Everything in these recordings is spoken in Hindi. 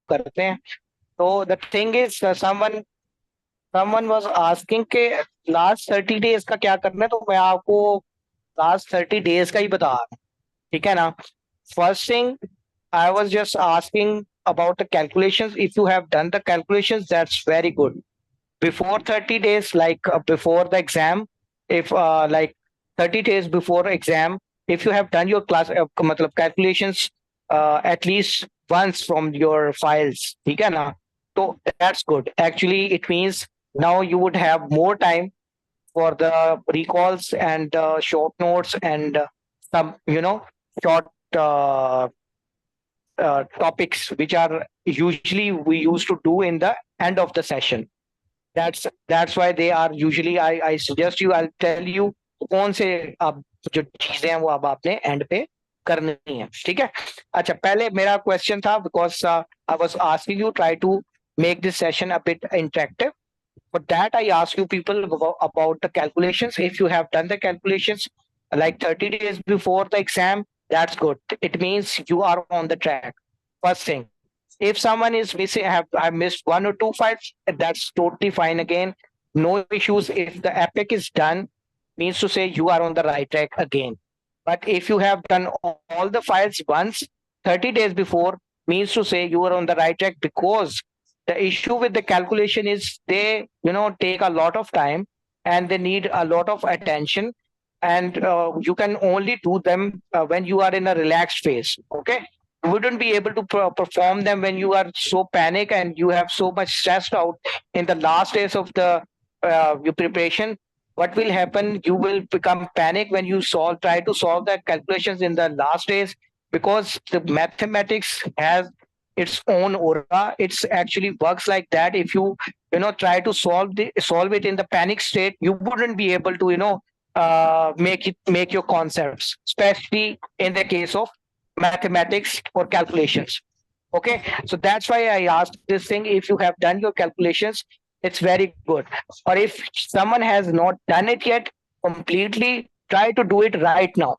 करते हैं। तो the thing is someone was asking के लास्ट 30 डेज का क्या करना है, तो मैं आपको लास्ट 30 डेज का ही बता रहा हूँ, ठीक है ना। First thing, I was just asking about the calculations. If you have done the calculations, that's very good. Before 30 days, like before the exam, if like 30 days before exam, if you have done your class matlab calculations at least once from your files, ठीक है ना, तो that's good. Actually it means now you would have more time for the recalls and short notes and some short topics which are usually we used to do in the end of the session. That's why they are usually, I suggest you, I'll tell you कौन से अब जो चीजें हैं वो अब आपने एंड पे करनी है, ठीक है। अच्छा, पहले मेरा क्वेश्चन था, because I was asking you try to make this session a bit interactive. For that, I ask you people about the calculations. If you have done the calculations like 30 days before the exam, that's good. It means you are on the track. First thing, if someone is missing, I missed one or two files, that's totally fine again. No issues. If the epic is done, means to say you are on the right track again. But if you have done all the files once, 30 days before, means to say you are on the right track, because the issue with the calculation is they take a lot of time and they need a lot of attention, and you can only do them when you are in a relaxed phase. Okay, you wouldn't be able to perform them when you are so panic and you have so much stressed out in the last days of the your preparation. What will happen, you will become panic when you try to solve the calculations in the last days, because the mathematics has its own aura. It's actually works like that. If you try to solve it in the panic state, you wouldn't be able to make your concepts, especially in the case of mathematics or calculations. Okay, so that's why I asked this thing. If you have done your calculations, it's very good. Or if someone has not done it yet completely, try to do it right now.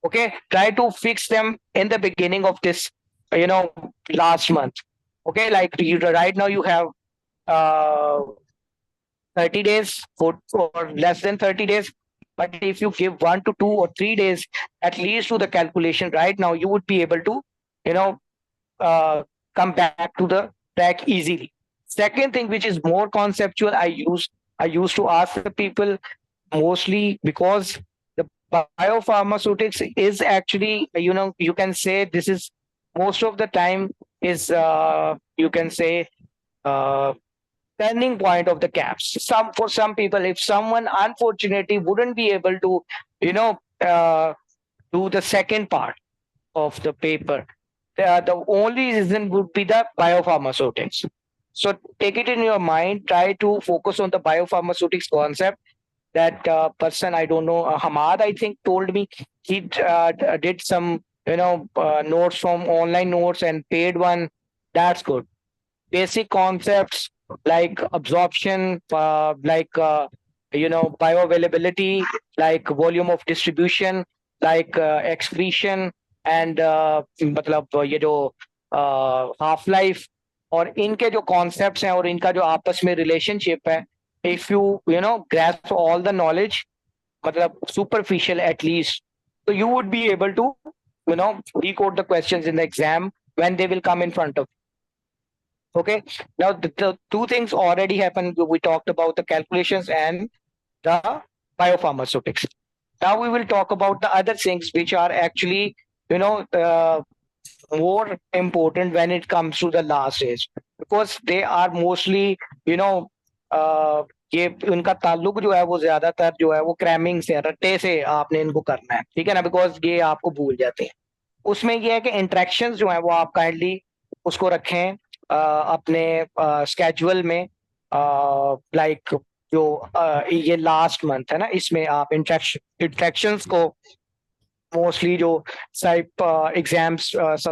Okay, try to fix them in the beginning of this you know last month. Okay, like right now you have uh 30 days for less than 30 days. But if you give 1 to 2 or 3 days at least to the calculation right now, you would be able to you know uh, come back to the track easily. Second thing, which is more conceptual, I used to ask the people mostly, because the biopharmaceutics is actually, you can say this is most of the time is you can say uh, turning point of the caps. For some people, if someone unfortunately wouldn't be able to you know uh, do the second part of the paper, the only reason would be the biopharmaceutics. So take it in your mind, try to focus on the biopharmaceutics concept. That person, I don't know, Hamad, I think, told me he did some notes from online notes and paid one. That's good. Basic concepts like absorption, bioavailability, like volume of distribution, like excretion, and मतलब ये जो हाफ लाइफ, और इनके जो कॉन्सेप्ट्स हैं और इनका जो आपस में रिलेशनशिप है, if you grasp all the knowledge, matlab superficial at least, so you would be able to decode the questions in the exam when they will come in front of you. Okay, now the two things already happened. We talked about the calculations and the biopharmaceutics. Now we will talk about the other things which are actually you know uh, more important when it comes to the last stage, because they are mostly you know uh, ये उनका ताल्लुक जो है वो ज्यादातर जो है वो क्रैमिंग से, रट्टे से आपने इनको करना है, ठीक है ना, बिकॉज ये आपको भूल जाते हैं। उसमें ये है कि इंटरेक्शंस जो है वो आप काइंडली उसको रखें अपने स्केड्यूल में, लाइक जो ये लास्ट मंथ है ना, इसमें आप इंटरेक्शंस को मोस्टली जो साइप एग्जाम्स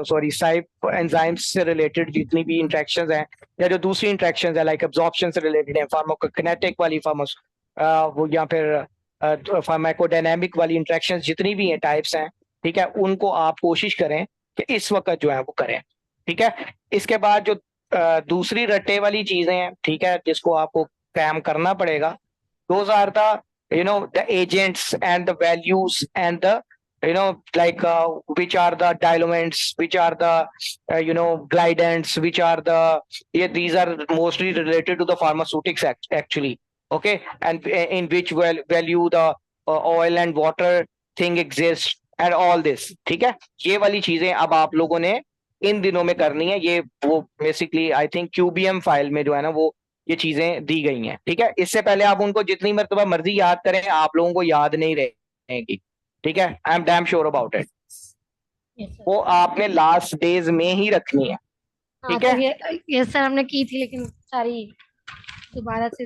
सॉरी साइप एंजाइम्स से रिलेटेड जितनी भी इंट्रैक्शंस हैं, या जो दूसरी इंट्रैक्शंस है लाइक एब्जॉर्प्शन से रिलेटेड है, फार्माकोकिनेटिक वाली वो या फिर फार्माकोडायनेमिक वाली इंट्रैक्शंस जितनी भी हैं, टाइप्स हैं, ठीक है, उनको आप कोशिश करें कि इस वक्त जो है वो करें। ठीक है, इसके बाद जो दूसरी रट्टे वाली चीजें हैं, ठीक है, जिसको आपको काम करना पड़ेगा. Those are the agents and the values and the like which are the diluents, which are the glidants, which are these are mostly related to the pharmaceutics actually. Okay, and in which value the oil and water thing exists and all this. ठीक है, ये वाली चीजें अब आप लोगों ने इन दिनों में करनी है. ये वो बेसिकली आई थिंक क्यूबीएम फाइल में जो है ना वो ये चीजें दी गई हैं. ठीक है, इससे पहले आप उनको जितनी मर्तबा मर्जी याद करें, आप लोगों को याद नहीं रहेगी. ठीक है, I am damn sure about it. वो आपने लास्ट डेज में ही रखनी है. ठीक है, ये सर हमने की थी लेकिन सारी दोबारा से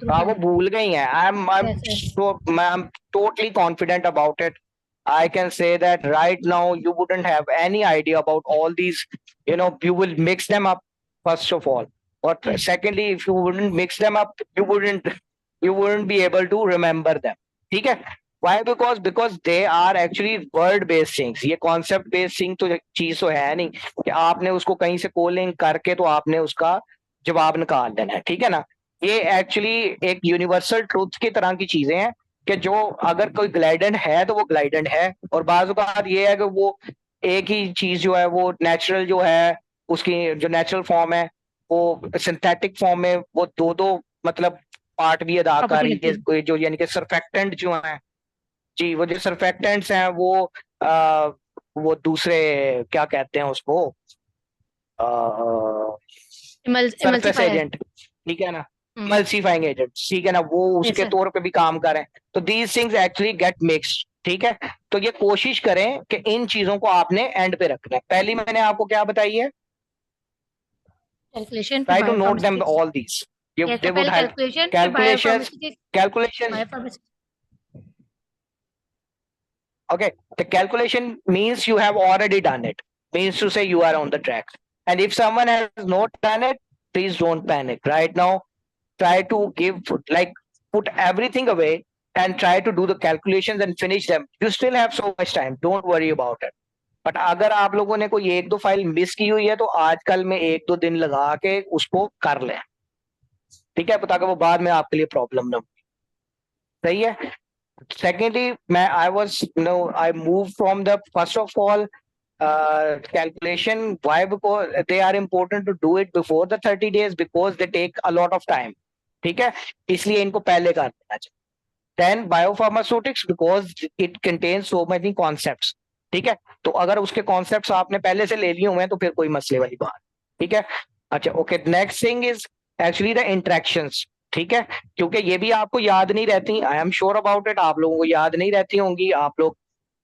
हाँ वो भूल गई हैं. I am totally confident about it. I can say that right now you wouldn't have any idea about all these. You will mix them up first of all. But secondly, if you wouldn't mix them up, you wouldn't be able to remember them. ठीक है? Why? Because they are actually word based things. ये concept based thing तो चीज तो है नहीं कि आपने उसको कहीं से कोलिंग करके तो आपने उसका जवाब निकाल देना है. ठीक है ना? ये एक्चुअली एक यूनिवर्सल ट्रूथ की तरह की चीजें हैं कि जो अगर कोई ग्लाइडेंट है तो वो ग्लाइडेंट है. और बाज़ औक़ात ये है कि वो एक ही चीज जो है वो नेचुरल जो है उसकी जो नेचुरल फॉर्म है वो सिंथेटिक फॉर्म में वो दो दो मतलब पार्ट भी अदा कर रही है. जो यानी कि सरफेक्टेंट जो है जी, वो जो सरफेक्टेंट्स हैं वो दूसरे क्या कहते हैं उसको सरफेस एजेंट. ठीक है ना, मल्सीफाइंग एजेंट. ठीक है ना, वो उसके तौर पे भी काम करें. तो these things actually get mixed. ठीक है, तो ये कोशिश करें कि इन चीजों को आपने एंड पे रखना है. पहली मैंने आपको क्या बताई है, calculation. Try to note them all these. they would help. Calculation. Okay, the calculation means you have already done it. Means to say you are on the track. And if someone has not done it, please don't panic. Right now, try to put everything away and try to do the calculations and finish them. You still have so much time. Don't worry about it. But अगर आप लोगों ने कोई एक दो फाइल मिस की हुई है तो आजकल में एक दो दिन लगा के उसको कर लें. ठीक है, ताकि वो बाद में आपके लिए प्रॉब्लम ना हो. सही है. Secondly, I moved from the first of all calculation. Why? Because they are important to do it before the 30 days because they take a lot of time. ठीक है, इसलिए इनको पहले कर देना चाहिए. Then biopharmaceutics because it contains so many concepts. ठीक है, तो अगर उसके concepts आपने पहले से ले लिए हुए हैं तो फिर कोई मसले वाली बात. ठीक है, अच्छा okay. Next thing is actually the interactions. ठीक है, क्योंकि ये भी आपको याद नहीं रहती. I am sure about it, आप लोगों को याद नहीं रहती होंगी. आप लोग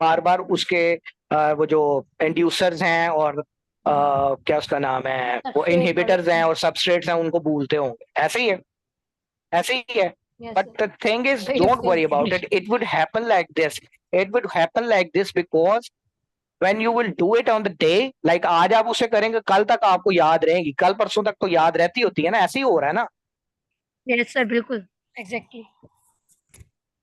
बार बार उसके वो जो इंड्यूसर्स हैं और क्या उसका नाम है वो इनहिबिटर्स हैं और सबस्ट्रेट्स हैं उनको भूलते होंगे. ऐसे ही है, ऐसे ही है. But the thing is, don't worry about it. It would happen like this. It would happen like this because when you will do it on the day, like आज आप उसे करेंगे कल तक आपको याद रहेगी. कल परसों तक तो याद रहती होती है ना, ऐसे ही हो रहा है ना. यस सर, बिल्कुल एग्जैक्टली.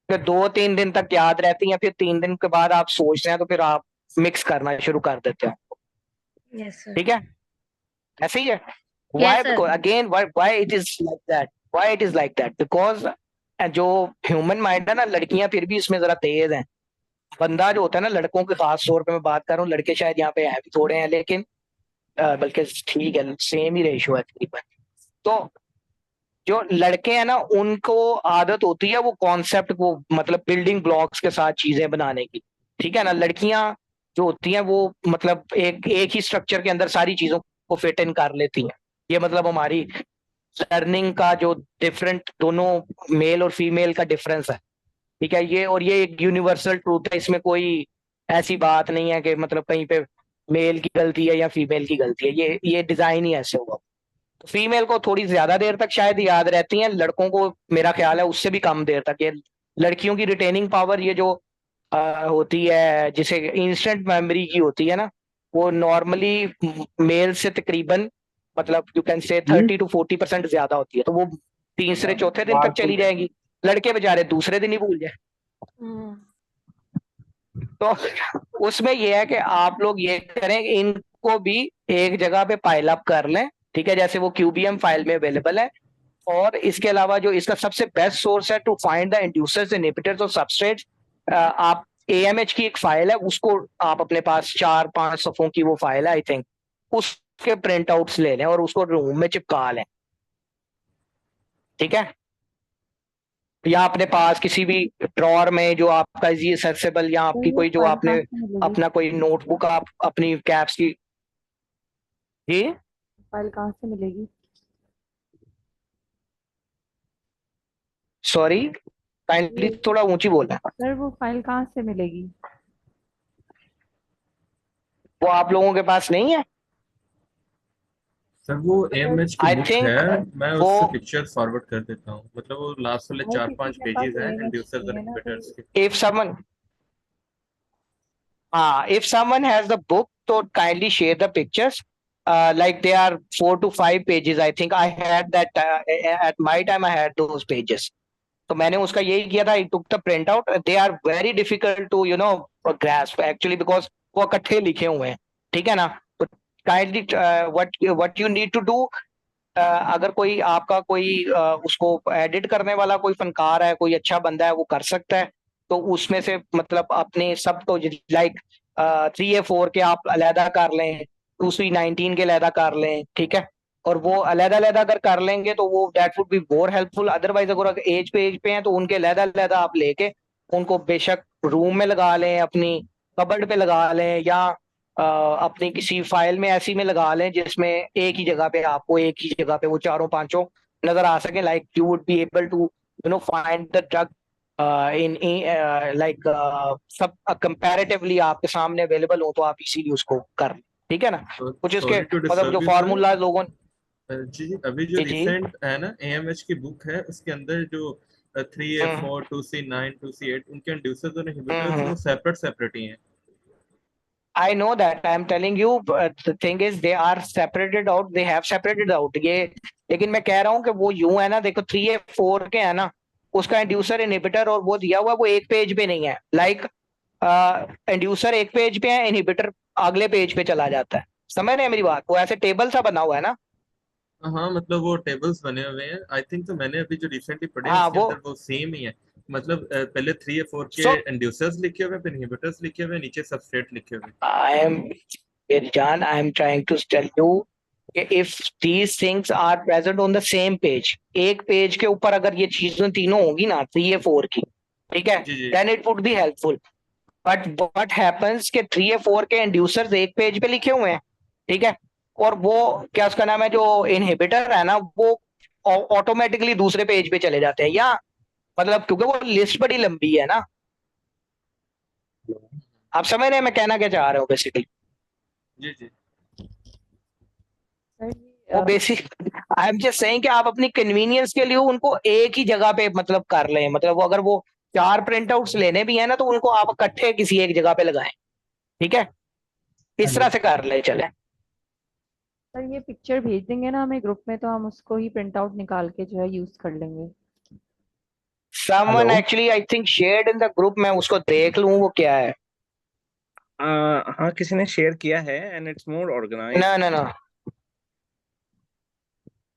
फिर 2-3 दिन तक याद रहती हैं, फिर 3 दिन के बाद आप सोचते हैं तो फिर आप मिक्स करना शुरू कर देते हैं. Yes sir. ठीक है, ऐसे ही है. Why? Because again, why it is like that? Why it is like that? Because जो ह्यूमन माइंड है ना, लड़कियां फिर भी इसमें जरा तेज हैं. बंदा जो होता है ना, लड़कों के खास तौर पे मैं बात कर रहा हूँ, लड़के शायद यहाँ पे है भी थोड़े हैं लेकिन बल्कि ठीक है, सेम ही रेशियो है तकरीबन. तो जो लड़के हैं ना उनको आदत होती है वो कॉन्सेप्ट को मतलब बिल्डिंग ब्लॉक्स के साथ चीजें बनाने की. ठीक है ना, लड़कियां जो होती हैं वो मतलब एक ही स्ट्रक्चर के अंदर सारी चीजों को फिट इन कर लेती हैं. ये मतलब हमारी लर्निंग का जो डिफरेंट दोनों मेल और फीमेल का डिफरेंस है. ठीक है, ये एक यूनिवर्सल ट्रूथ है. इसमें कोई ऐसी बात नहीं है कि मतलब कहीं पे मेल की गलती है या फीमेल की गलती है. ये डिजाइन ही ऐसे हुआ. तो फीमेल को थोड़ी ज्यादा देर तक शायद याद रहती हैं, लड़कों को मेरा ख्याल है उससे भी कम देर तक. ये लड़कियों की रिटेनिंग पावर ये जो होती है जिसे इंस्टेंट मेमोरी की होती है ना, वो नॉर्मली मेल से तकरीबन मतलब यू कैन से 30-40% ज्यादा होती है. तो वो तीसरे चौथे दिन तक चली जाएगी. लड़के बेचारे दूसरे दिन ही भूल जाए. तो उसमें यह है कि आप लोग ये करें, इनको भी एक जगह पे पाइल अप कर लें ठीक है, जैसे वो क्यूबीएम फाइल में अवेलेबल है। और इसके अलावा जो इसका सबसे बेस्ट सोर्स है to find the inducers inhibitors और सबस्ट्रेट्स, आप एएमएच की एक फाइल है, उसको आप अपने पास 4-5 सफ़ों की वो फाइल है आई थिंक, उसके प्रिंट आउट्स ले लें और उसको रूम में चिपका लें। ठीक है, या अपने पास किसी भी ड्रॉर में जो आपका इजी एक्सेसिबल, या सर आपकी ये कोई जो फाइल आपने कहाँ से मिलेगी? अपना कोई नोटबुक आप अपनी कैप्स की। जी फाइल कहाँ से मिलेगी? सॉरी, काइंडली ये थोड़ा ऊंची बोलना। सर वो फाइल कहाँ से मिलेगी? वो आप लोगों के पास नहीं है? सर वो सर एएमएच की आई बुक थिंक है, मैं वो उससे पिक्चर फॉरवर्ड कर देता हूँ। मतलब वो लास्ट वाले हर चार किसी पांच के पास पेजेस हैं एएमएच इंड्यूसर्स नहीं और है ना, तो इनहिबिटर्स के। If someone, if someone has the book, so kindly share the pictures. Like they are 4 to 5 pages. I think I had that at my time. I had those pages. तो मैंने उसका यही किया था. I took the print out. They are very difficult to grasp actually because वो इकट्ठे लिखे हुए हैं. ठीक है ना? तो kindly what you need to do, अगर कोई आपका कोई उसको एडिट करने वाला कोई फनकार है, कोई अच्छा बंदा है, वो कर सकता है. तो उसमें से मतलब अपने सब तो लाइक 3 या 4 के आप अलहदा कर लें, 2C19 के अलहदा कर लें. ठीक है, और वो अलहदा अलहदा अगर कर लेंगे तो वो that would be more helpful. Otherwise अगर एज पे हैं तो उनके अलहदा अलहदा आप लेके उनको बेशक रूम में लगा लें, अपनी कबर्ड पे लगा लें, या अपनी किसी फाइल में ऐसी में लगा लें जिसमें एक ही जगह पे आपको एक ही जगह पे वो चारों पांचों नजर आ सके. Like you would be able to find the drug in like सब कंपैरेटिवली आपके सामने अवेलेबल हो, तो आप इसीलिए उसको कर लें. ठीक है ना? कुछ इसके सॉरी टू मतलब जो डिस्टर्ब यू सर। फार्मूला लोगों जी जी, अभी जो जी जी. रिसेंट है ना एएमएच की बुक है, उसके अंदर जो 3A4 हम्म 2C9 2C8 उनके इंड्यूसर्स और इनहिबिटर्स हम्म वो सेपरेट सेपरेट ही हैं। I know that. I'm telling you, but the thing is, they are separated out. They have separated out. ये लेकिन मैं कह रहा हूँ कि वो यूं है ना, देखो 3A4 के है ना, उसका इंड्यूसर इनहिबिटर और वो दिया हुआ है, वो एक पेज पे नहीं है. लाइक इंड्यूसर एक पेज पे है, इनहिबिटर अगले पेज पे चला जाता है. समझ रहे हैं मेरी बात? वो ऐसे टेबल सा बना हुआ है ना. हाँ मतलब वो टेबल्स बने हुए हैं आई थिंक। तो मैंने अभी जो रिसेंटली पढ़े हैं हाँ उसके वो. अंदर वो सेम ही है। मतलब पहले 3 या 4 के सो इंड्यूसर्स लिखे हुए हैं, फिर इनहिबिटर्स लिखे हुए हैं, नीचे सबस्ट्रेट लिखे हुए हैं। आई एम जान, I am trying to tell you if these things are present on the same page, एक पेज के ऊपर अगर ये चीजें तीनों होगी ना 3A4 की, ठीक है, जी जी। then it would be helpful. But what happens कि 3A4 के इंड्यूसर्स एक पेज पे लिखे हुए हैं. ठीक है, और वो क्या उसका नाम है, जो इनहिबिटर है ना, वो ऑटोमेटिकली दूसरे पेज पे चले जाते हैं, या मतलब क्योंकि वो लिस्ट बड़ी लंबी है ना. आप समझ रहे हैं मैं कहना क्या चाह रहा हूँ बेसिकली? जी जी। सर वो basic I am just saying कि आप अपनी कन्वीनियंस के लिए उनको एक ही जगह पे मतलब कर लें. मतलब वो अगर वो 4 प्रिंट आउट्स लेने भी है ना, तो उनको आप इकट्ठे किसी एक जगह पे लगाएं. ठीक है, इस तरह से कर ले चले. सर ये पिक्चर भेज देंगे ना हमें ग्रुप में, तो हम उसको ही प्रिंट आउट निकाल के जो है यूज कर लेंगे. Someone hello. Actually I think shared in the group, मैं उसको देख लूं वो क्या है. हाँ, किसी ने शेयर किया है and it's more organised. No, no, no.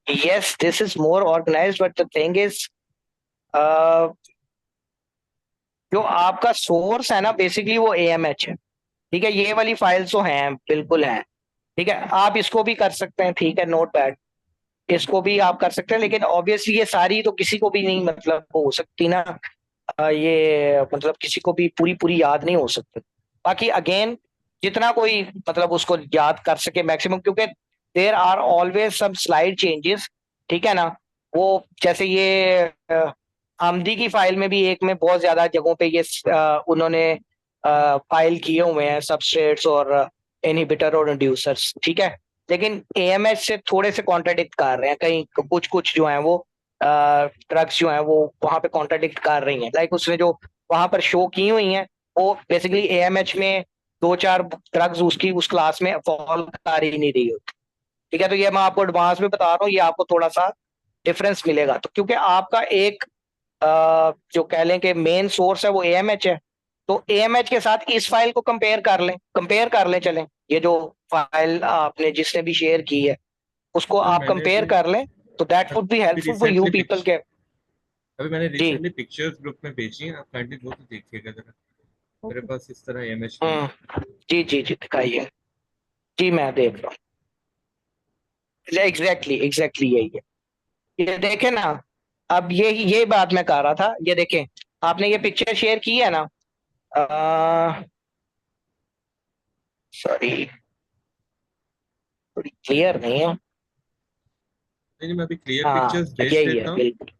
Yes, this is more organized, but the thing is, uh, जो आपका सोर्स है ना बेसिकली वो AMH है. ठीक है, ये वाली फाइल्स तो हैं, बिल्कुल हैं. ठीक है, आप इसको भी कर सकते हैं. ठीक है, नोट पैड, इसको भी आप कर सकते हैं. लेकिन ऑब्वियसली ये सारी तो किसी को भी नहीं मतलब हो सकती ना. ये मतलब किसी को भी पूरी पूरी याद नहीं हो सकती. बाकी अगेन जितना कोई मतलब उसको याद कर सके मैक्सिमम, क्योंकि there are always some slide changes. ठीक है ना? वो जैसे ये आमदी की फाइल में भी एक में बहुत ज्यादा जगहों पे ये उन्होंने फाइल किए हुए हैं सबस्ट्रेट्स और इनहिबिटर और इंड्यूसर्स. ठीक है, लेकिन एएमएच से थोड़े से कॉन्ट्राडिक्ट कर रहे हैं कहीं, कुछ कुछ जो है वो ड्रग्स जो है वो वहां पे कॉन्ट्राडिक्ट कर रही हैं. लाइक उसने जो वहां पर शो की हुई हैं, वो बेसिकली एएमएच में 2-4 ड्रग्स उसकी उस क्लास में फॉल कर ही नहीं रही होती. ठीक है, तो ये मैं आपको एडवांस में बता रहा हूँ, ये आपको थोड़ा सा डिफरेंस मिलेगा. तो क्योंकि आपका एक जो कह लें कि मेन सोर्स है वो एएमएच है, तो एएमएच के साथ इस फाइल को कंपेयर कर लें चलें. ये जो फाइल आपने जिसने भी शेयर की है उसको सर आप मैंने कंपेयर अभी कर लें तो दैट वुड बी अभी helpful for you recently people के। अभी मैंने जी। रिसेंटली पिक्चर्स ग्रुप में भेजी हैं, आप काइंडली वो तो देखिएगा जरा। मेरे ओके। पास इस तरह इमेज नहीं है। जी जी जी दिखाइए। जी मैं देख रहा हूँ, एग्जैक्टली एग्जैक्टली यही है। ये देखे ना, अब ये बात मैं कर रहा था, ये देखें, आपने ये पिक्चर शेयर की है ना, सॉरी थोड़ी क्लियर नहीं है। नहीं नहीं, मैं अभी क्लियर हाँ पिक्चर्स भेज यही है देता हूँ। बिल्कुल।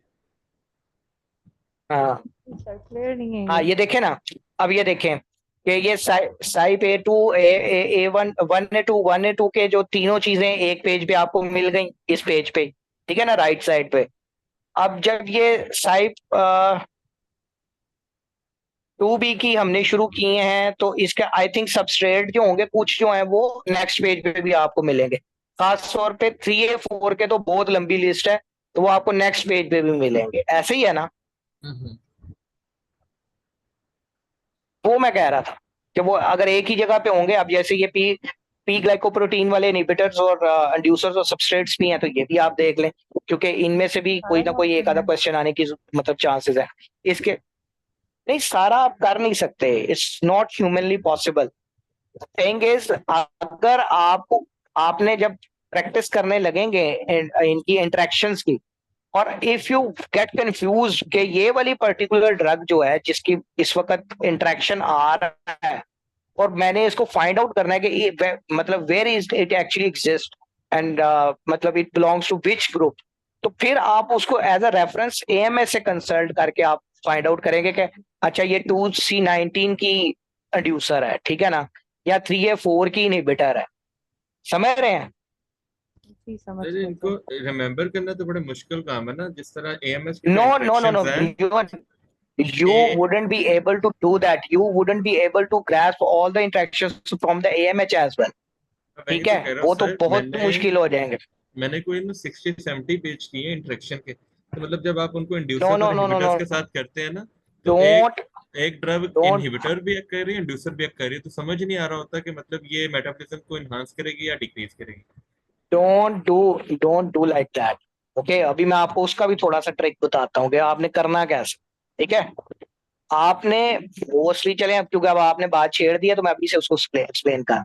हाँ सर क्लियर नहीं है हाँ ये। ये देखें ना, अब ये देखें कि ये साइप A2 A1 1A2 के जो तीनों चीजें एक पेज पे आपको मिल गई इस पेज पे, ठीक है ना, राइट साइड पे। अब जब ये साइप 2B की हमने शुरू किए हैं तो इसका आई थिंक सबस्ट्रेट जो होंगे कुछ जो है वो नेक्स्ट पेज पे भी आपको मिलेंगे। खास तौर पे 3A4 के तो बहुत लंबी लिस्ट है, तो वो आपको नेक्स्ट पेज पे भी मिलेंगे, ऐसे ही है ना। हम्म। वो मैं कह रहा था कि वो अगर एक ही जगह पे होंगे, अब जैसे ये पी ग्लाइकोप्रोटीन वाले इनहिबिटर्स और इंड्यूसर्स और सबस्ट्रेट्स भी हैं, तो ये भी आप देख लें, क्योंकि इनमें से भी सारा कोई ना कोई एक डॉक्यूमेंट आधा है। क्वेश्चन आने की मतलब चांसेस है इसके। नहीं सारा आप कर नहीं सकते, it's not humanly possible. Thing is, अगर आपको आपने जब प्रैक्टिस करने लगेंगे इनकी इंटरेक्शंस की, और इफ यू गेट कंफ्यूज कि ये वाली पर्टिकुलर ड्रग जो है जिसकी इस वक्त इंटरेक्शन आ रहा है, और मैंने इसको फाइंड आउट करना है कि मतलब where is it actually exist, and मतलब it belongs to which group, तो फिर आप उसको एज अ रेफरेंस AMS से कंसल्ट करके आप फाइंड आउट करेंगे कि अच्छा ये 2C19 की इंड्यूसर है, ठीक है ना, या 3A4 की इनहिबिटर है। समझ रहे हैं? जी समझ अरे गए इनको सर। रिमेम्बर करना तो बड़ा मुश्किल काम है ना, जिस तरह AMS के जो no no no no, interactions हैं। you uh wouldn't be able to do that, you wouldn't be able to grasp all the interactions from the AMH as well, मैं वही ठीक तो है, कह रहा हूँ वो तो सर। बहुत मैंने मुश्किल हो जाएंगे। मैंने कोई ना 60-70 पेज किए इंटरेक्शन के, तो मतलब जब आप उनको नो इंड्यूसर्स नो और नो नो इनहिबिटर्स नो, के साथ करते हैं ना, तो एक डोंट एक ड्रग डोंट इनहिबिटर भी एक्ट कर रही है, इंड्यूसर भी एक्ट कर रही है, तो समझ नहीं आ रहा होता कि मतलब ये मेटाबॉलिज्म को इनहांस करेगी या डिक्रीज करेगी। Don't do like that. Okay, अभी मैं आपको उसका भी थोड़ा सा ट्रिक बताता हूँ कि आपने करना कैसे, ठीक है। आपने मोस्टली, चले अब क्योंकि अब आपने बात छेड़ दी है तो मैं अभी से उसको एक्सप्लेन कर,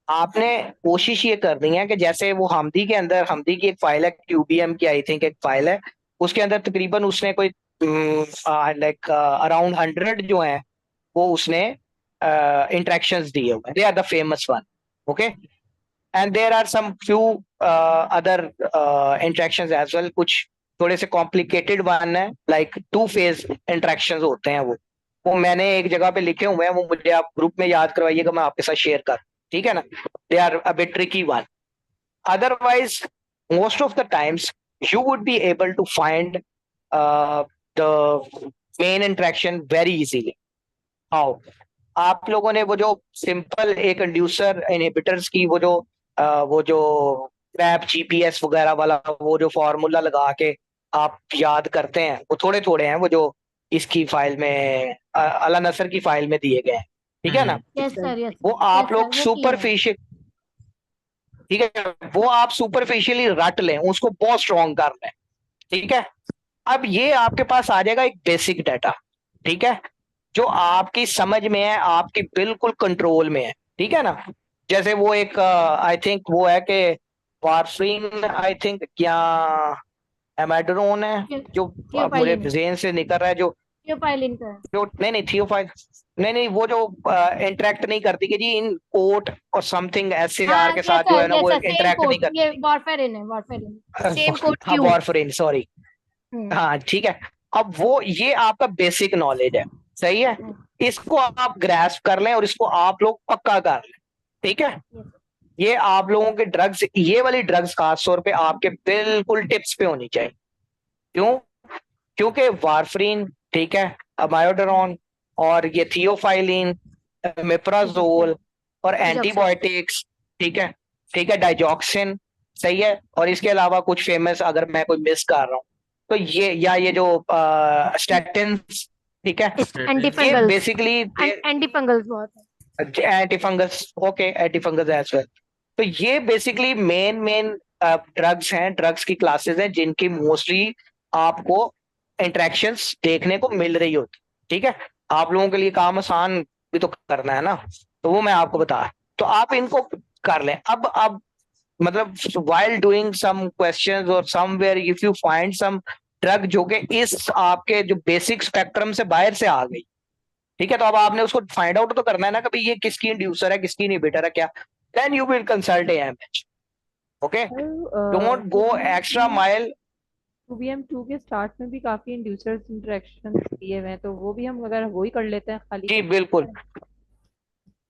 आपने कोशिश ये करनी है कि जैसे वो हमदी के अंदर, हमदी की एक फाइल है QBM की, आई थिंक एक फाइल है, उसके अंदर तकरीबन उसने कोई लाइक अराउंड 100 जो है वो उसने इंटरेक्शंस दिए हुए, they are the famous one. Okay, and there are some few other interactions as well, कुछ थोड़े से कॉम्प्लिकेटेड वन है, लाइक 2 फेज इंटरेक्शंस होते हैं वो मैंने एक जगह पे लिखे हुए हैं, वो मुझे आप ग्रुप में याद करवाइएगा, मैं आपके साथ शेयर कर, ठीक है ना। They are a bit tricky one, otherwise most of the times you would be able to find the main interaction very easily. how, आप लोगों ने वो जो सिंपल एक इंड्यूसर इनहिबिटर्स की वो जो क्रैप GPS वगैरह वाला वो जो फॉर्मूला लगा के आप याद करते हैं, वो थोड़े थोड़े हैं वो जो इसकी फाइल में अला नसर की फाइल में दिए गए हैं, ठीक है ना। यस सर, यस वो सर, आप यस लोग सर, वो किया है। सुपरफिशियल, ठीक है, वो आप सुपरफिशियली रट लें, उसको बहुत स्ट्रॉन्ग कर लें, ठीक है। अब ये आपके पास आ जाएगा एक बेसिक डाटा, ठीक है, जो आपकी समझ में है, आपकी बिल्कुल कंट्रोल में है, ठीक है ना। जैसे वो एक आई थिंक वो है कि वारफरीन, आई थिंक क्या एमेड्रोन है, जो अब मुझे थियोफाइलिन, जेन से निकल रहा है, जो थियोफाइलिन का है। जो नहीं नहीं थियोफाइल, नहीं वो जो इंटरेक्ट नहीं करती कि जी इन कोट और समथिंग SAR हाँ के यस साथ जो है सर, ना यस वो सर, सेम इंटरेक्ट नहीं कोड, करती। ये वारफेरिन है, वारफेरिन, सेम कोड हाँ क्यू। वारफरीन, सॉरी। हाँ ठीक है, अब वो ये आपका बेसिक नॉलेज है, सही है, इसको आप ग्रैस्प कर लें और इसको आप लोग पक्का कर लें, ठीक है। ये आप लोगों के ड्रग्स, ये वाली ड्रग्स खास तौर पे आपके बिल्कुल टिप्स पे होनी चाहिए। क्यों? क्योंकि वारफरीन, ठीक है, अमायोडरोन, और ये थियोफाइलिन, मिप्राजोल, और एंटीबायोटिक्स, ठीक है, ठीक है, डाइजॉक्सिन, सही है, और इसके अलावा कुछ फेमस अगर मैं कोई मिस कर रहा हूँ तो ये, या ये जो स्टैटिन, ठीक है, ये एंटीफंगल्स, बेसिकली एंटीफंगल्स बहुत है। एंटीफंगस, ओके, एंटीफंगस एज वेल। तो ये बेसिकली मेन मेन ड्रग्स हैं, ड्रग्स की क्लासेस हैं जिनकी मोस्टली आपको इंटरेक्शंस देखने को मिल रही होती, ठीक है। आप लोगों के लिए काम आसान भी तो करना है ना, तो वो मैं आपको बता, तो आप इनको कर लें। अब मतलब while doing some questions or somewhere if you find some drug जो कि इस आपके जो बेसिक स्पेक्ट्रम से बाहर से आ गई, ठीक है, तो अब आपने उसको फाइंड आउट तो करना है ना कि भाई ये किसकी इंड्यूसर है, किसकी इनहिबिटर है, क्या, then you will consult AMH. Okay, don't go extra mile. 2BM2 के स्टार्ट में भी काफी इंड्यूसर्स इंटरेक्शन दिए हुए हैं, तो वो भी हम अगर वो ही कर लेते हैं खाली। जी बिल्कुल,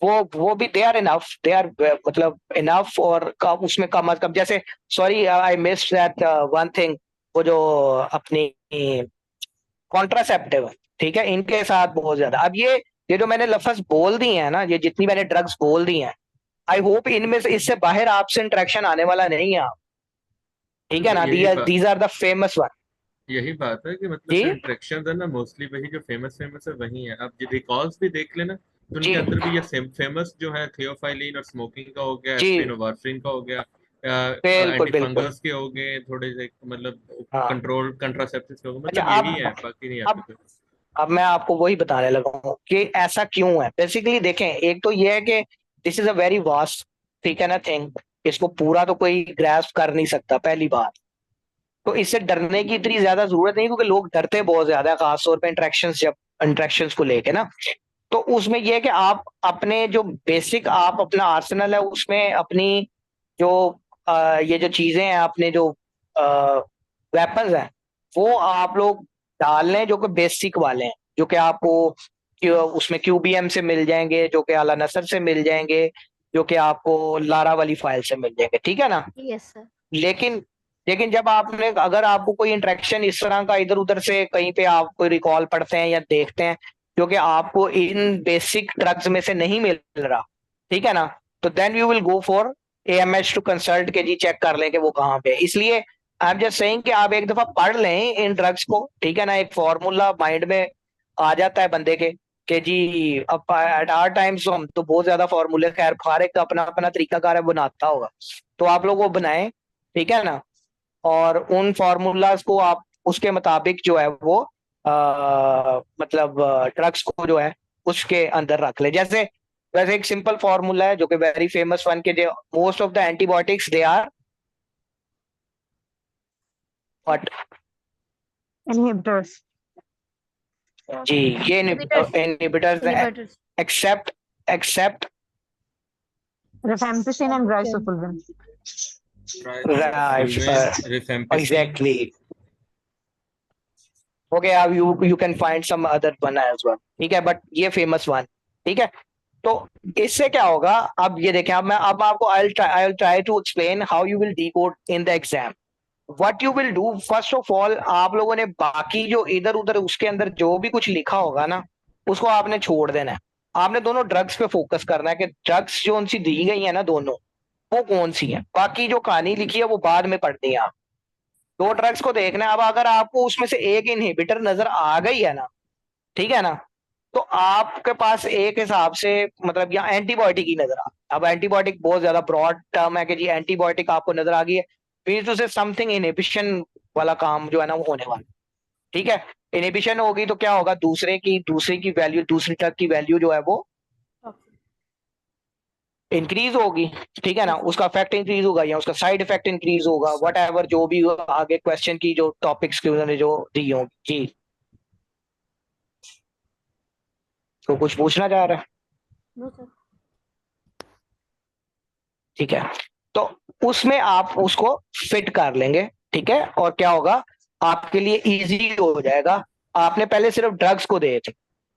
वो भी they are enough, they are मतलब इनफ, और उसमें कम अज कम, जैसे sorry I missed that one thing, वो जो अपनी कॉन्ट्रासेप्टिव, ठीक है, इनके साथ बहुत ज्यादा, अब ये जो मैंने लफ्ज बोल दी है ना, ये जितनी मैंने ड्रग्स बोल दी हैं, आई होप इनमें से इससे बाहर आपसे इंटरेक्शन आने वाला नहीं है आप, ठीक है ना, these are the famous one. यही बात है कि मतलब जी जो इंटरेक्शन है ना मोस्टली वही जो फेमस फेमस है वही है। आप रिकॉल्स भी देख लेना तो जी उनके अंदर भी ये फेमस जो है थियोफाइलिन और स्मोकिंग का हो गया, जी एस्पिरिन और वारफरिन का हो गया, बिल्कुल एंटी बिल्कुल। फंगस के हो गए थोड़े से, मतलब हाँ, कंट्रोल कंट्रासेप्टिव्स के हो गए, अच्छा, मतलब यही है, बाकी नहीं अब आते कुछ। अब मैं आपको वही बताने लगा हूँ कि ऐसा क्यों है। बेसिकली देखें, एक तो ये है कि this is a very vast, ठीक है ना, थिंग, इसको पूरा तो कोई ग्रैस्प कर नहीं सकता, पहली बात। तो इससे डरने की इतनी ज्यादा जरूरत नहीं, क्योंकि लोग डरते बहुत ज्यादा है, खासतौर पे इंटरेक्शंस, जब इंटरेक्शंस को लेके ना, तो उसमें यह है कि आप अपने जो बेसिक आप अपना आर्सेनल है उसमें अपनी जो ये जो चीजें हैं, अपने जो वेपन्स हैं, वो आप लोग डाल लें जो कि बेसिक वाले हैं, जो कि आपको उसमें क्यूबीएम से मिल जाएंगे, जो कि आला नसर से मिल जाएंगे, जो कि आपको लारा वाली फाइल से मिल जाएंगे, ठीक है ना। Yes sir. लेकिन लेकिन जब आपने, अगर आपको कोई इंटरेक्शन इस तरह का इधर उधर से कहीं पे आप कोई रिकॉल पढ़ते हैं या देखते हैं जो कि आपको इन बेसिक ड्रग्स में से नहीं मिल रहा, ठीक है ना, तो then you will go for AMH to consult के जी चेक कर लें कि वो कहाँ पे है। इसलिए आई एम जस्ट सेइंग कि आप एक दफा पढ़ लें इन ड्रग्स को, ठीक है ना, एक फॉर्मूला माइंड में आ जाता है बंदे के कि जी अब एट आवर टाइम्स हम तो बहुत ज्यादा फॉर्मूले, खैर हर एक का अपना अपना तरीकाकार है बनाता होगा, तो आप लोग वो बनाएं, ठीक है ना, और उन फॉर्मूलाज को आप उसके मुताबिक जो है वो मतलब ड्रग्स को जो है उसके अंदर रख ले। जैसे वैसे एक सिंपल फॉर्मूला है जो कि वेरी फेमस वन के, जो most of the antibiotics they are what, Inhibitors. जी ये Inhibitors. Inhibitors Inhibitors. Except except Rifampicin and riboflavin. Exactly. Okay, अब you can find some other one as well, ठीक है, बट ये फेमस वन, ठीक है। तो इससे क्या होगा, अब ये देखें, अब आपको I will try to explain how you will decode in the exam. What you will do, first of all आप लोगों ने बाकी जो इधर उधर उसके अंदर जो भी कुछ लिखा होगा ना, उसको आपने छोड़ देना है। आपने दोनों ड्रग्स पे फोकस करना है कि ड्रग्स जो उनसी दी गई है ना दोनों, वो कौन सी है, बाकी जो कहानी लिखी है वो बाद में पढ़नी है आप। दो ड्रग्स को देखना है। अब अगर आपको उसमें से एक इनहिबिटर नजर आ गई है ना, ठीक है ना, तो आपके पास एक हिसाब से मतलब या एंटीबायोटिक ही नजर आ, अब एंटीबायोटिक बहुत ज्यादा ब्रॉड टर्म है कि जी एंटीबायोटिक आपको नजर आ गई है, मीन्स उसे समथिंग इनहिबिशन वाला काम जो है ना वो होने वाला, ठीक है। इनहिबिशन होगी तो क्या होगा, दूसरे की वैल्यू, दूसरी ड्रग की वैल्यू जो है वो इंक्रीज होगी, ठीक है ना, उसका इफेक्ट इंक्रीज होगा या उसका साइड इफेक्ट इंक्रीज होगा, वट एवर जो भी आगे क्वेश्चन की जो टॉपिक्स की उन्होंने जो दी होगी जी। तो कुछ पूछना चाह रहा है, नो सर। ठीक है, तो उसमें आप उसको फिट कर लेंगे, ठीक है, और क्या होगा आपके लिए इजी हो जाएगा। आपने पहले सिर्फ ड्रग्स को दिए थे,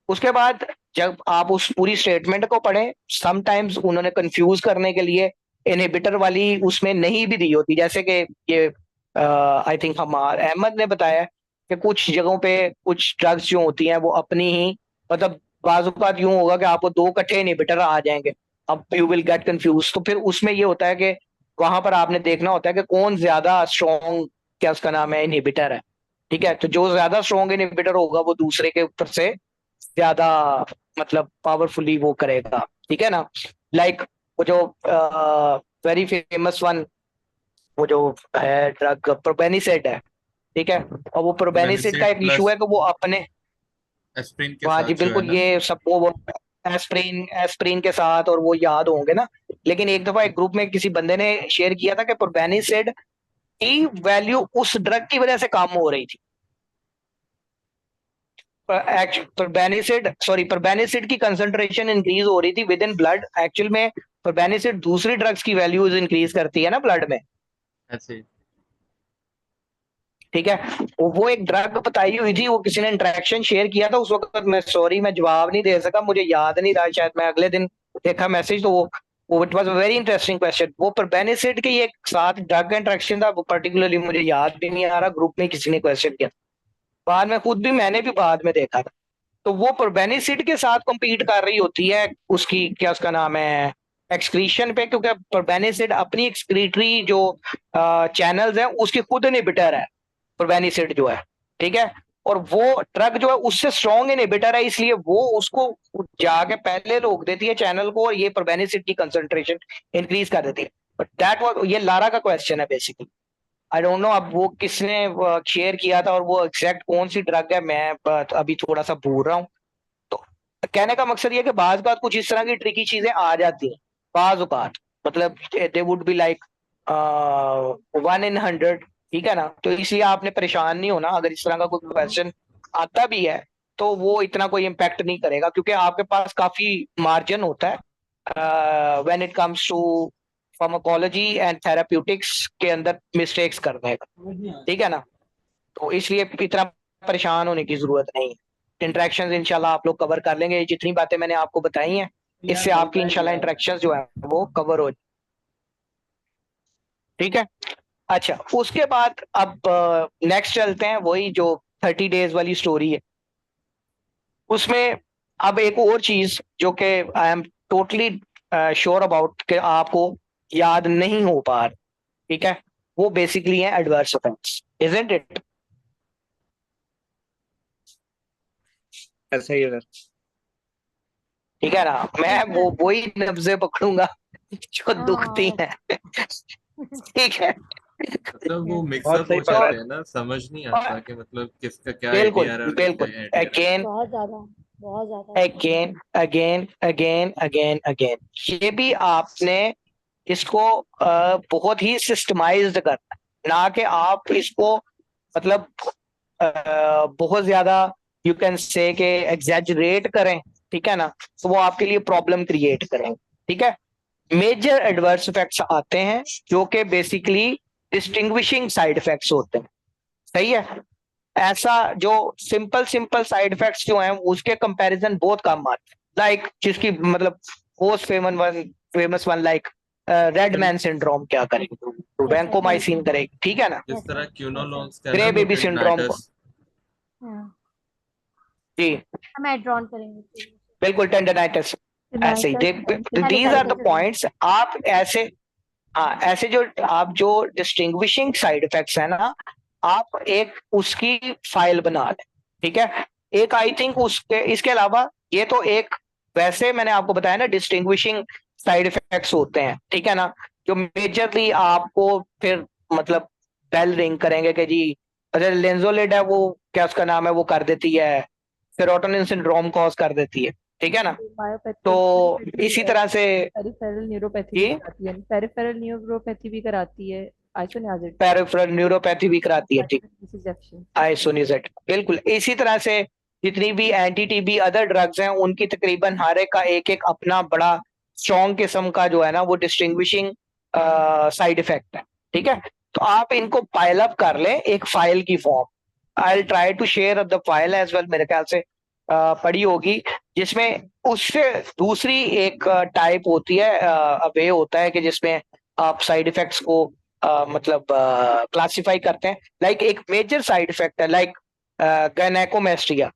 उसके बाद जब आप उस पूरी स्टेटमेंट को पढ़ें, समटाइम्स उन्होंने कंफ्यूज करने के लिए इनहिबिटर वाली उसमें नहीं भी दी होती, जैसे कि ये आई थिंक हमारे अहमद ने बताया कि कुछ जगहों पे कुछ ड्रग्स जो होती हैं वो अपनी ही मतलब बाजुकात यूं होगा कि आपको दो इकट्ठे इनहिबिटर आ जाएंगे, अब यू विल गेट कंफ्यूज। तो फिर उसमें ये होता है कि वहां पर आपने देखना होता है कि कौन ज्यादा स्ट्रॉन्ग, क्या उसका नाम है, इनहिबिटर है, ठीक है, तो जो ज्यादा स्ट्रॉन्ग इनहिबिटर होगा वो दूसरे के ऊपर से ज्यादा मतलब पावरफुली वो करेगा, ठीक है ना। लाइक वो जो वेरी फेमस वन वो जो है ड्रग प्रोबेनिसेड है, ठीक है। और वो प्रोबेनिसेड का बेनिसिड एक इशू प्लस है कि वो अपने, एस्प्रिन के हाँ साथ जी जो है बिल्कुल, ना। ये सब वो एस्प्रिन एस्प्रिन के साथ, और वो याद होंगे ना। लेकिन एक दफा एक ग्रुप में किसी बंदे ने शेयर किया था कि प्रोबेनिसेड की वैल्यू उस ड्रग की वजह से कम हो रही थी। प्रोबेनिसिड की कंसंट्रेशन इंक्रीज हो रही थी विद इन ब्लड। एक्चुअल में प्रोबेनिसिड दूसरी ड्रग्स की वैल्यूज इंक्रीज करती है ना ब्लड में, ऐसे। ठीक है। वो एक ड्रग बताई हुई थी, वो किसी ने इंटरेक्शन शेयर किया था उस वक्त। मैं सॉरी, मैं जवाब नहीं दे सका, मुझे याद नहीं रहा, शायद मैं अगले दिन देखा मैसेज तो वो it was a very interesting question. वो प्रोबेनिसिड के एक साथ ड्रग का इंटरेक्शन था, वो पर्टिकुलरली मुझे याद भी नहीं आ रहा, ग्रुप में किसी ने क्वेश्चन किया, बाद में खुद भी मैंने भी बाद में देखा था। तो वो प्रोबेनिसिड के साथ compete कर रही होती है, उसकी क्या उसका नाम है, एक्सक्रीशन पे, क्योंकि प्रोबेनिसिड अपनी एक्सक्रीटरी जो चैनल्स हैं उसके खुद इनहिबिटर है प्रोबेनिसिड जो है, ठीक है। और वो ड्रग जो है उससे स्ट्रॉन्ग इनहिबिटर है, इसलिए वो उसको जाके पहले रोक देती है चैनल को, और ये प्रोबेनिसिड की कंसंट्रेशन इंक्रीज कर देती है। बट दैट वाज, ये लारा का क्वेश्चन है बेसिकली। आई डोंट नो अब वो किसने शेयर किया था और वो एग्जैक्ट कौन सी ड्रग है, मैं अभी थोड़ा सा भूल रहा हूँ। तो कहने का मकसद ये है कि बाज बात कुछ इस तरह की ट्रिकी चीजें आ जाती हैं, बाज बात, मतलब they would be like 1 in 100, ठीक है ना। तो इसलिए आपने परेशान नहीं होना, अगर इस तरह का कोई क्वेश्चन आता भी है तो वो इतना कोई इम्पैक्ट नहीं करेगा, क्योंकि आपके पास काफी मार्जिन होता है when it comes to pharmacology and therapeutics के अंदर मिस्टेक्स करने का, ठीक है ना। तो इसलिए इतना परेशान होने की जरूरत नहीं है। इंटरेक्शंस इंशाल्लाह आप लोग कवर कर लेंगे, ये जितनी बातें मैंने आपको बताई हैं इससे आपकी इंशाल्लाह इंटरेक्शंस जो है वो कवर हो, ठीक है। अच्छा, उसके बाद अब नेक्स्ट चलते हैं, वही जो 30 डेज वाली स्टोरी है, उसमें अब एक और चीज जो कि I am totally sure about कि आपको याद नहीं हो पा रहा, ठीक है, वो बेसिकली है एडवर्स इफेक्ट्स, इजंट इट। ऐसा ही है सर। ठीक है ना, मैं वो वही नब्जे पकड़ूंगा जो दुखती हाँ हैं, ठीक है। मतलब वो बहुत मिक्सअप सही हो पकड़ा जाते है। हैं ना, समझ नहीं और आता कि मतलब किसका क्या बिल्कुल आइडिया आ रहा है और किसका बिल्कुल, क्या आइडिया आ रहा अगेन बहुत ज्यादा, बहुत ज्यादा। Again again again again again, ये भी आपने इसको बहुत ही सिस्टमाइज्ड करना है, ना कि आप इसको मतलब बहुत ज्यादा यू कैन से के एग्जैजरेट करें, ठीक है ना, तो वो आपके लिए प्रॉब्लम क्रिएट करेंगे, ठीक है। मेजर एडवर्स इफेक्ट्स आते हैं जो कि बेसिकली डिस्टिंग्विशिंग साइड इफेक्ट्स होते हैं, सही है। ऐसा जो सिंपल सिंपल साइड इफेक्ट्स जो हैं उसके कंपैरिजन बहुत कम आते हैं, लाइक जिसकी मतलब most famous one like red है। मैन सिंड्रोम क्या करेगी, यस यस यस वैंकोमाइसिन करेगी, ठीक है ना। जिस यस तरह यस। क्यूनोलॉन्स का है ना ग्रे वो बेबी सिंड्रोम को, टेंडनाइटिस। जी हम एड ऑन करेंगे। बिल्कुल, टेंडनाइटिस, ऐसे ही दीज आर द पेरिसाइटिस। पॉइंट्स। आप ऐसे, हाँ ऐसे जो आप जो डिस्टिंग्विशिंग साइड इफेक्ट्स है ना, आप एक उसकी फाइल बना लें, ठीक है। एक आई थिंक उसके इसके अलावा ये तो एक, वैसे मैंने आपको बताया ना डिस्टिंग्विशिंग साइड इफेक्ट्स होते हैं, ठीक है ना, जो मेजरली आपको फिर मतलब बेल रिंग करेंगे कि जी, अगर लेंजोलिड है वो क्या उसका नाम है, वो कर देती है सेरोटोनिन सिंड्रोम कॉज कर देती है, ठीक है ना। तो इसी तरह से पेरिफेरल न्यूरोपैथी भी ये कराती है, पेरिफेरल न्यूरोपैथी भी कराती है, आइसोनियाजिड पेरिफेरल न्यूरोपैथी भी कराती है, ठीक, इंजेक्शन। आइसोनिजेट, बिल्कुल। इसी तरह से जितनी भी एंटी टीबी अदर ड्रग्स हैं उनकी तकरीबन हर एक का एक एक अपना बड़ा स्ट्रॉन्ग किस्म का जो है ना वो डिस्टिंग्विशिंग साइड इफेक्ट है, ठीक है। तो आप इनको पाइल अप कर लें एक फाइल की form, I try to share the file as well, मेरे ख्याल से पड़ी होगी, जिसमें उससे दूसरी एक टाइप होती है, वे होता है कि जिसमें आप साइड इफेक्ट्स को मतलब क्लासिफाई करते हैं। लाइक एक मेजर साइड इफेक्ट है लाइक गायनेकोमेस्ट्रिया,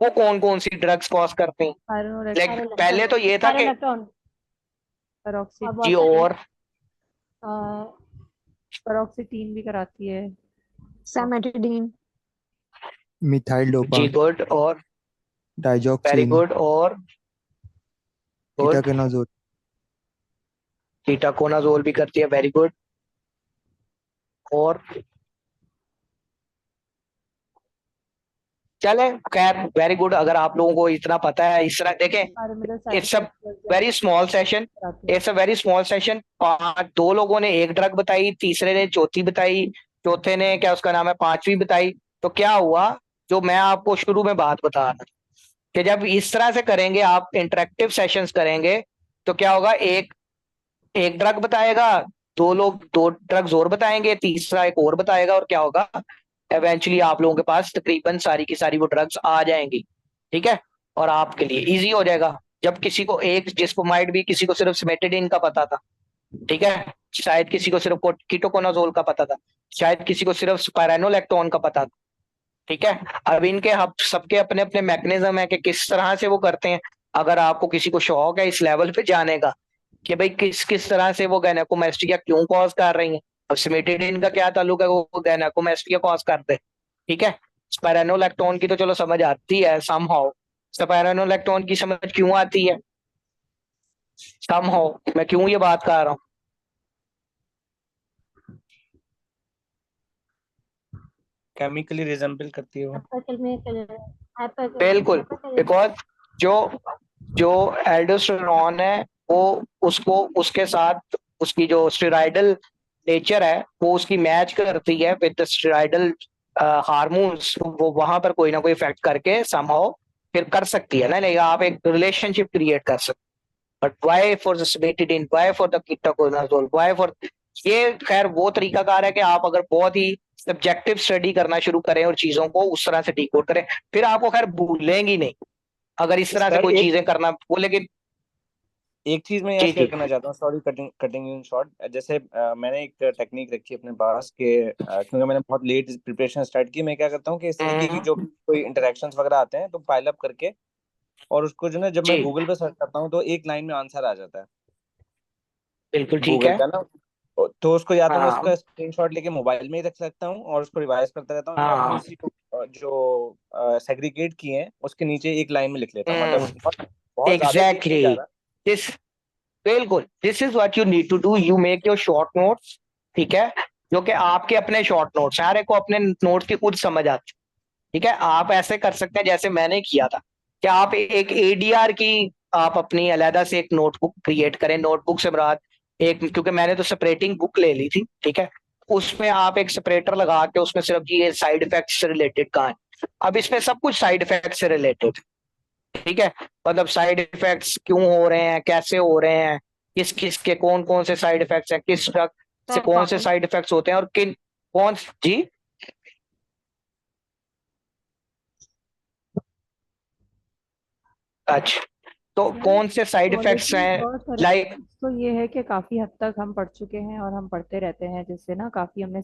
वो कौन कौन सी ड्रग्स कॉज करते हैं। लाइक पहले तो ये था कि पैरालेक्ट्रॉन और जी, वार्फेरिन। और पैरोक्सिटीन भी कराती है। Cimetidine, मिथाइल डोपा, जी गुड, और वेरी डाइजॉक्सिन, गुड, और गुड, कीटाकेनाजोल, कीटाकोनाजोल भी करती है, वेरी गुड, और चले, खैर वेरी गुड। अगर आप लोगों को इतना पता है, इस तरह देखें, बारे में तो it's a very small session, it's a very small session. दो लोगों ने एक ड्रग बताई, तीसरे ने चौथी बताई, चौथे ने क्या उसका नाम है पांचवी बताई। तो क्या हुआ, जो मैं आपको शुरू में बात बता रहा था कि जब इस तरह से करेंगे, आप इंटरेक्टिव सेशंस करेंगे, तो क्या होगा, एक एक ड्रग बताएगा, दो लोग दो ड्रग्स और बताएंगे, तीसरा एक और बताएगा, और क्या होगा, एवेंचुअली आप लोगों के पास तकरीबन सारी की सारी वो ड्रग्स आ जाएंगी। ठीक है, और आपके लिए इजी हो जाएगा। जब किसी को एक, जिसको माइट भी किसी को सिर्फ सिमेटिडिन का पता था, ठीक है, शायद किसी को सिर्फ कीटोकोनाजोल का पता था, शायद किसी को सिर्फ स्पाइरानोलैक्टोन का पता था। ठीक है, अब इनके हम सबके अपने अपने मैकेनिज्म है कि किस तरह से वो करते हैं। अगर आपको किसी को शौक है इस लेवल पे जाने का कि भाई किस किस तरह से वो गायनेकोमास्टिया क्यों कॉज कर रही है, अब सिमेटिडिन का क्या ताल्लुक है, वो गायनेकोमास्टिया कॉज करते हैं। ठीक है, स्पाइरानोलैक्टोन की तो चलो समझ आती है समहाउ, स्पाइरानोलैक्टोन की समझ क्यों आती है समहाउ, मैं क्यों ये बात कर रहा हूँ, केमिकली रिजेंबल करती है वो। बिल्कुल, बिकॉज जो जो एल्डोस्टेरोन है वो उसको उसके साथ उसकी जो स्टेरॉयडल नेचर है वो उसकी मैच करती है विद स्टेरॉयडल हार्मोन्स, वो वहां पर कोई ना कोई इफेक्ट करके समहाउ फिर कर सकती है ना, नहीं आप एक रिलेशनशिप क्रिएट कर सकते। But why for the cimetidine, why for the ketoconazole, why for, ये खैर वो तरीकाकार है कि आप अगर बहुत ही सब्जेक्टिव स्टडी करना शुरू करें और चीजों को उस तरह से डिकोड करें, फिर आपको खैर भूलेंगी नहीं अगर इस तरह से सर कोई एक चीजें करना वो। लेकिन एक चीज मैं यहाँ जी शेयर जी, करना चाहता हूँ, sorry cutting cutting in short. जैसे मैंने एक टेक्निक रखी है अपने पास के, क्योंकि मैंने बहुत लेट प्रिपरेशन स्टार्ट की, मैं क्या करता हूँ कि इस तरह की जो कोई इंटरेक्शंस वगैरह आते हैं तो पाइल अप करके, और उसको जो ना जब मैं जी गूगल पे सर्च करता हूँ तो एक लाइन में आंसर आ जाता है बिल्कुल ठीक गूगल है। का ना। तो उसको या तो मैं हाँ उसका स्क्रीनशॉट लेके मोबाइल में ही रख सकता हूँ और उसको रिवाइज करता रहता हूँ, या फिर हाँ, उसी को जो सेग्रीगेट किए हैं उसके नीचे एक लाइन में लिख लेता हूँ। मतलब बहुत बहुत ज्यादा डीप नहीं जा एग्जैक्टली, रहा। दिस, बिल्कुल this is what you need to do, you make your short notes. ठीक है, जो कि आपके अपने शॉर्ट नोट्स, सारे को अपने नोट्स की खुद समझ आती। ठीक है, आप ऐसे कर सकते हैं जैसे मैंने किया था कि आप एक एडीआर की, आप अपनी अलहदा से एक नोटबुक क्रिएट करें, नोटबुक से मुराद एक, क्योंकि मैंने तो सेपरेटिंग बुक ले ली थी। ठीक है, उसमें आप एक सेपरेटर लगा के उसमें सिर्फ ये साइड इफेक्ट्स से रिलेटेड कहानी, अब इसमें सब कुछ साइड इफेक्ट से रिलेटेड। ठीक है, मतलब साइड इफेक्ट्स क्यों हो रहे हैं, कैसे हो रहे हैं, किस किस के कौन कौन से साइड इफेक्ट्स हैं, किस ड्रग से कौन से साइड इफेक्ट्स होते हैं, और किन कौन जी। अच्छा, तो कौन से साइड इफेक्ट्स क्वालिटी हैं, और लाइक थेरेपीज तो ये है कि काफी हद तक हम पढ़ चुके हैं और हम पढ़ते रहते हैं, जिससे ना काफी हमने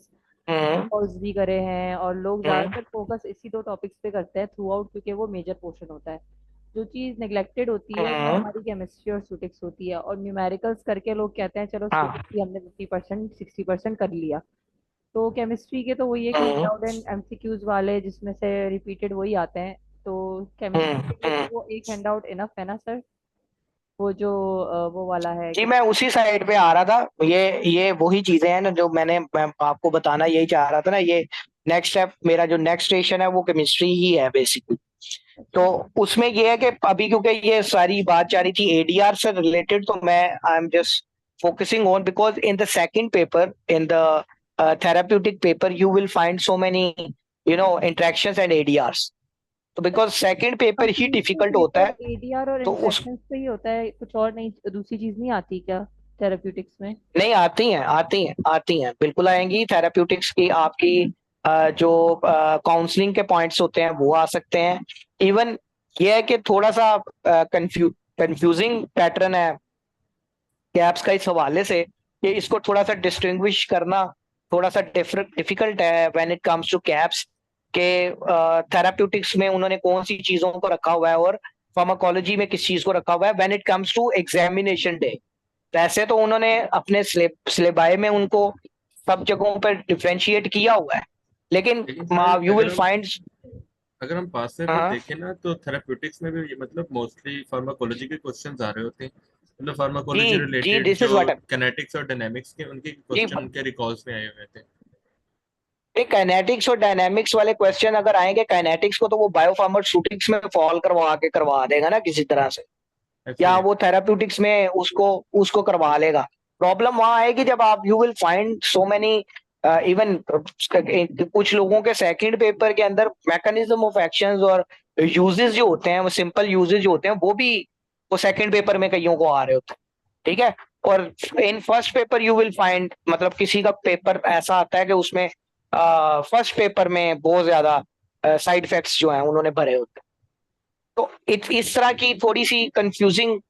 हम्म कॉल्स भी करे हैं, और लोग हम्म ज्यादातर फोकस इसी दो टॉपिक्स पे करते हैं थ्रू आउट, क्योंकि वो मेजर पोर्शन होता है। जो चीज नेग्लेक्टेड होती है वो हम्म, हमारी केमिस्ट्री और स्टैटिस्टिक्स होती है, और न्यूमेरिकल्स करके लोग कहते हैं चलो हाँ, स्टैटिस्टिक्स हमने 50% 60% कर लिया। तो केमिस्ट्री के तो वही है कि हम्म विदाउट एंड एमसीक्यूज वाले जिसमें से रिपीटेड वही आते हैं। तो केमिस्ट्री हम्म के लिए हम्म। तो वो एक हैंड आउट इनफ है ना सर, वो जो वो वाला है जी, कि मैं उसी साइड पे आ रहा था, ये वही चीजें हैं ना जो मैं आपको बताना यही चाह रहा था ना। ये नेक्स्ट स्टेप, मेरा जो नेक्स्ट स्टेशन है वो केमिस्ट्री ही है बेसिकली। तो उसमें ये है कि अभी क्योंकि ये सारी बात जा रही थी एडीआर से रिलेटेड, तो मैं I am just focusing on, because in the second paper, in the therapeutic paper, you will find so many interactions and ADRs। तो because second paper he complete तो डिफिकल्ट होता पेपर है, एडीआर और तो उस, इंटरेक्शंस पे ही होता है, कुछ और नहीं, दूसरी चीज नहीं आती क्या थेरेप्यूटिक्स में? नहीं आती हैं, आती हैं, आती हैं, बिल्कुल आएंगी थेराप्यूटिक्स की आपकी। जो काउंसलिंग के पॉइंट्स होते हैं वो आ सकते हैं। इवन ये है कि थोड़ा सा कंफ्यूजिंग पैटर्न है कैप्स का इस हवाले से कि इसको थोड़ा सा डिस्टिंग्विश करना थोड़ा सा डिफिकल्ट है when it comes to caps के। थेराप्यूटिक्स में उन्होंने कौन सी चीजों को रखा हुआ है और फार्माकोलॉजी में किस चीज को रखा हुआ है when it comes to examination day. वैसे तो उन्होंने अपने सिलेबाई में उनको सब जगहों पर डिफरेंशिएट किया हुआ है, लेकिन लेकिन सर यू विल फाइंड। अगर हम पास में भी हाँ देखें ना तो थेराप्यूटिक्स में भी मतलब मोस्टली फार्माकोलॉजी के क्वेश्चंस आ रहे होते हैं। मतलब जी फार्माकोलॉजी जी, रिलेटेड दिस जो इज व्हाट किनेटिक्स और डायनामिक्स के उनके जी क्वेश्चन उनके रिकॉल्स में आए हुए थे। काइनेटिक्स और डायनामिक्स वाले क्वेश्चन अगर आएंगे, काइनेटिक्स को तो वो बायोफार्मास्यूटिक्स में फॉल करवा देगा ना किसी तरह से, अच्छा या जी। वो थेराप्यूटिक्स में उसको उसको करवा लेगा। प्रॉब्लम वहां आएगी जब आप you will find so many even कुछ लोगों के सेकंड पेपर के अंदर मैकेनिज्म ऑफ एक्शंस और यूजेस जो होते हैं, वो सिंपल यूजेस जो होते हैं वो भी वो सेकंड पेपर में कईयों को आ रहे होते हैं, ठीक है। और in first paper you will find, मतलब किसी का पेपर ऐसा आता है कि उसमें फर्स्ट पेपर में बहुत ज्यादा साइड इफेक्ट्स जो हैं उन्होंने भरे होते हैं। तो इस तरह की थोड़ी सी कंफ्यूजिंग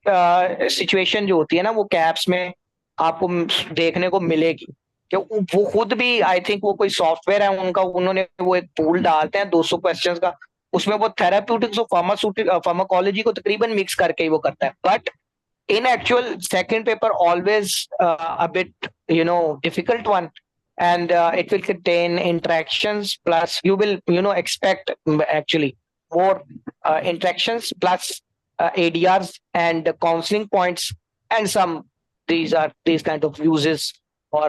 सिचुएशन जो होती है ना, वो कैप्स में आपको देखने को मिलेगी कि वो खुद भी, आई थिंक वो कोई सॉफ्टवेयर है उनका, उन्होंने वो एक पूल डालते हैं 200 क्वेश्चंस का, उसमें वो थेराप्यूटिक्स और फार्माकोलॉजी को तकरीबन मिक्स करके ही वो करता है। But in actual second paper always a bit difficult one, and it will contain interactions plus you will expect actually more interactions plus ADRs and counseling points, and some these kind of uses or